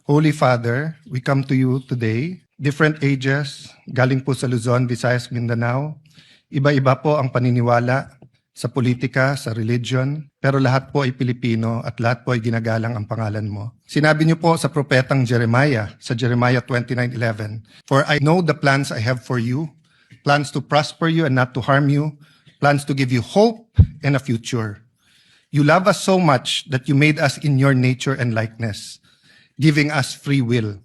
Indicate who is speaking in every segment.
Speaker 1: Holy Father, we come to you today, different ages, galing po sa Luzon, Visayas, Mindanao. Iba-iba po ang paniniwala sa politika, sa religion, pero lahat po ay Pilipino at lahat po ay ginagalang ang pangalan mo. Sinabi niyo po sa propetang Jeremiah, sa Jeremiah 29:11, "For I know the plans I have for you, plans to prosper you and not to harm you, plans to give you hope and a future. You love us so much that you made us in your nature and likeness, giving us free will.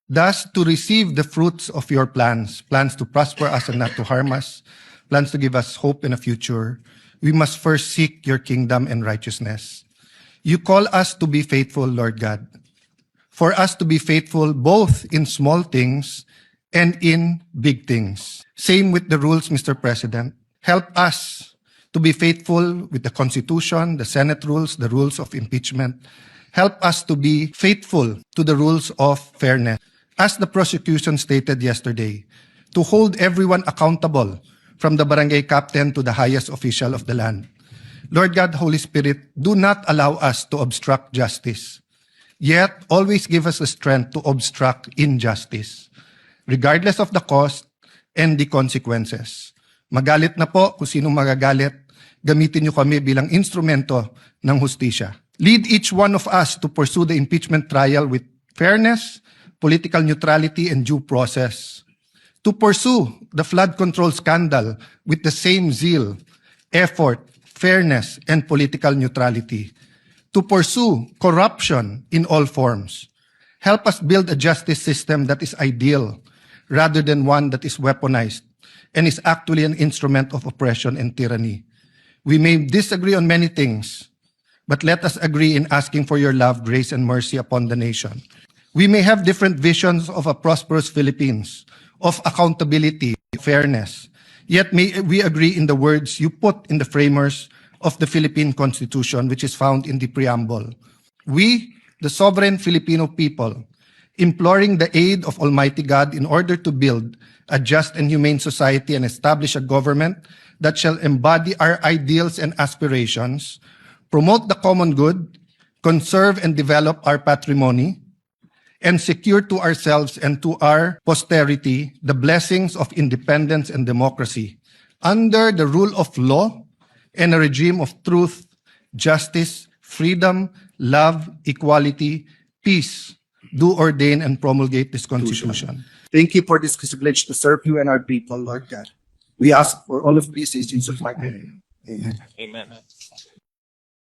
Speaker 1: Thus, to receive the fruits of your plans, plans to prosper us and not to harm us, plans to give us hope and a future, we must first seek your kingdom and righteousness. You call us to be faithful, Lord God. For us to be faithful both in small things and in big things. Same with the rules, Mr. President. Help us to be faithful with the Constitution, the Senate rules, the rules of impeachment. Help us to be faithful to the rules of fairness. As the prosecution stated yesterday, to hold everyone accountable from the barangay captain to the highest official of the land. Lord God, Holy Spirit, do not allow us to obstruct justice, yet always give us the strength to obstruct injustice, regardless of the cost and the consequences. Magalit na po kung sinong magagalit, gamitin niyo kami bilang instrumento ng hustisya. Lead each one of us to pursue the impeachment trial with fairness, political neutrality, and due process. To pursue the flood control scandal with the same zeal, effort, fairness, and political neutrality. To pursue corruption in all forms. Help us build a justice system that is ideal rather than one that is weaponized and is actually an instrument of oppression and tyranny. We may disagree on many things, but let us agree in asking for your love, grace, and mercy upon the nation. We may have different visions of a prosperous Philippines, of accountability, fairness, yet may we agree in the words you put in the framers of the Philippine Constitution, which is found in the preamble. We, the sovereign Filipino people, imploring the aid of Almighty God in order to build a just and humane society and establish a government that shall embody our ideals and aspirations, promote the common good, conserve and develop our patrimony, and secure to ourselves and to our posterity the blessings of independence and democracy under the rule of law and a regime of truth, justice, freedom, love, equality, peace, do ordain and promulgate this Constitution.
Speaker 2: Thank you for this privilege to serve you and our people, Lord God. We ask for all of these agents of my name. Amen.
Speaker 3: Amen.